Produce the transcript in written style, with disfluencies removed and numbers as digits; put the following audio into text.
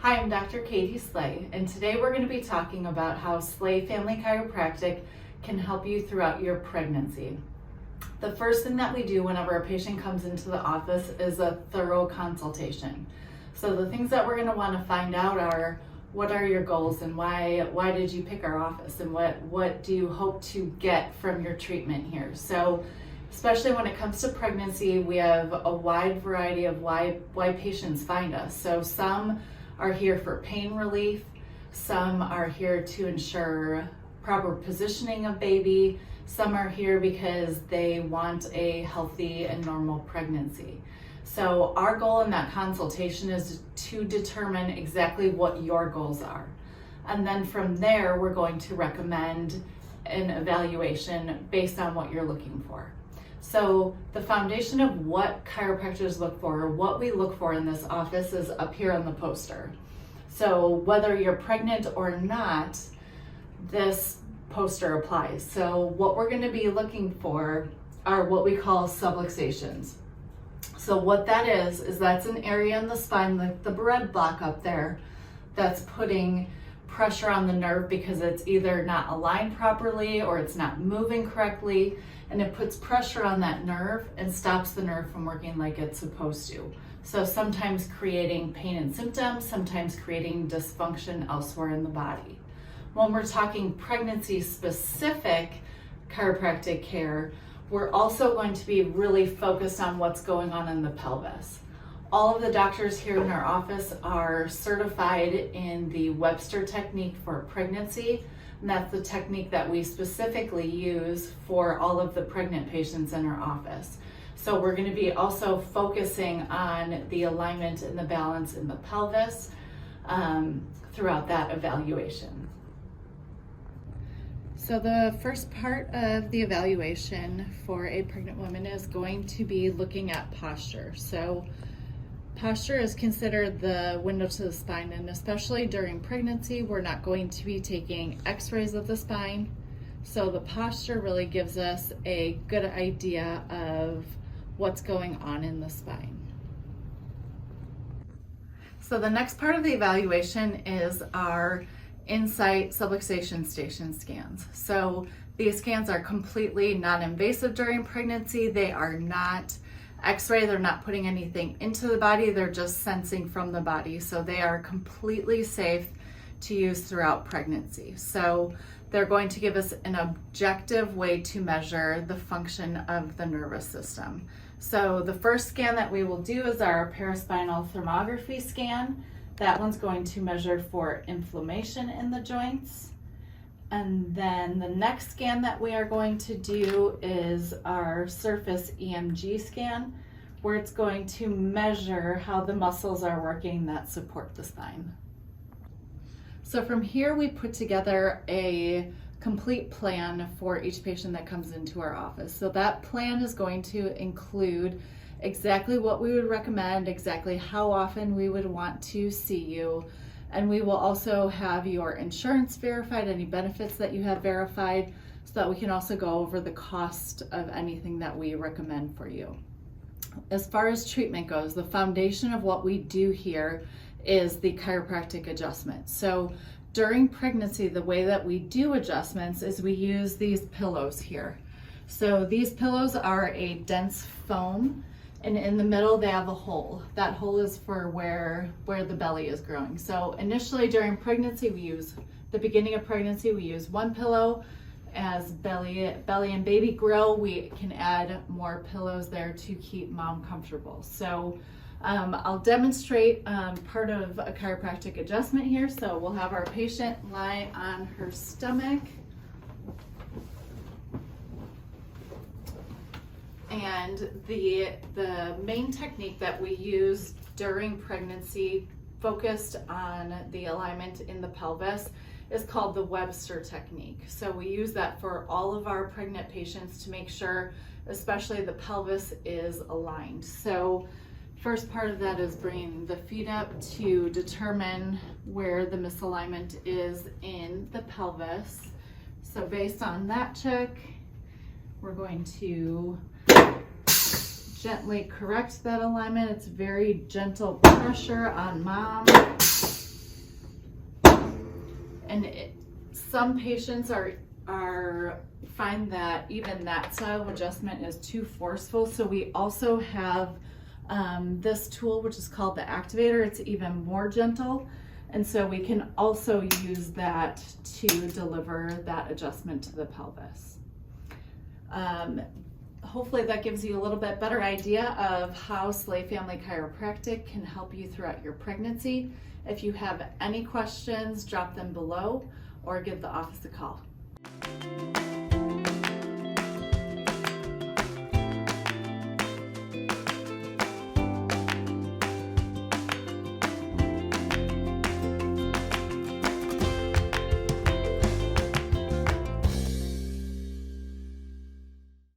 Hi, I'm Dr. Katie Sleigh, and today we're going to be talking about how Sleigh Family Chiropractic can help you throughout your pregnancy. The first thing that we do whenever a patient comes into the office is a thorough consultation. So the things that we're going to want to find out are, what are your goals and why did you pick our office, and what do you hope to get from your treatment here? So especially when it comes to pregnancy, we have a wide variety of why patients find us. So some are here for pain relief, some are here to ensure proper positioning of baby, some are here because they want a healthy and normal pregnancy. So our goal in that consultation is to determine exactly what your goals are. And then from there, we're going to recommend an evaluation based on what you're looking for. So the foundation of what chiropractors look for, or what we look for in this office, is up here on the poster. So whether you're pregnant or not, this poster applies. So what we're going to be looking for are what we call subluxations. So what that is that's an area in the spine, like the red block up there, that's putting pressure on the nerve because it's either not aligned properly or it's not moving correctly, and it puts pressure on that nerve and stops the nerve from working like it's supposed to. So sometimes creating pain and symptoms, sometimes creating dysfunction elsewhere in the body. When we're talking pregnancy specific chiropractic care, we're also going to be really focused on what's going on in the pelvis. All of the doctors here in our office are certified in the Webster technique for pregnancy, and that's the technique that we specifically use for all of the pregnant patients in our office. So we're going to be also focusing on the alignment and the balance in the pelvis throughout that evaluation. So the first part of the evaluation for a pregnant woman is going to be looking at posture. So posture is considered the window to the spine, and especially during pregnancy, we're not going to be taking x-rays of the spine. So the posture really gives us a good idea of what's going on in the spine. So the next part of the evaluation is our Insight subluxation station scans. So these scans are completely non-invasive during pregnancy. They are not x-ray, they're not putting anything into the body, they're just sensing from the body. So they are completely safe to use throughout pregnancy. So they're going to give us an objective way to measure the function of the nervous system. So the first scan that we will do is our paraspinal thermography scan. That one's going to measure for inflammation in the joints. And then the next scan that we are going to do is our surface EMG scan, where it's going to measure how the muscles are working that support the spine. So from here, we put together a complete plan for each patient that comes into our office. So that plan is going to include exactly what we would recommend, exactly how often we would want to see you, and we will also have your insurance verified, any benefits that you have verified, so that we can also go over the cost of anything that we recommend for you. As far as treatment goes, the foundation of what we do here is the chiropractic adjustment. So during pregnancy, the way that we do adjustments is we use these pillows here. So these pillows are a dense foam, and in the middle they have a hole. That hole is for where the belly is growing. So initially during pregnancy, the beginning of pregnancy, we use one pillow. As belly and baby grow, we can add more pillows there to keep mom comfortable. So I'll demonstrate part of a chiropractic adjustment here. So we'll have our patient lie on her stomach. And the main technique that we use during pregnancy, focused on the alignment in the pelvis, is called the Webster technique. So we use that for all of our pregnant patients to make sure, especially the pelvis is aligned. So first part of that is bringing the feet up to determine where the misalignment is in the pelvis. So based on that check, we're going to gently correct that alignment. It's very gentle pressure on mom. Some patients find that even that style of adjustment is too forceful, so we also have this tool which is called the activator. It's even more gentle, and so we can also use that to deliver that adjustment to the pelvis. Hopefully that gives you a little bit better idea of how Sleigh Family Chiropractic can help you throughout your pregnancy. If you have any questions, drop them below or give the office a call.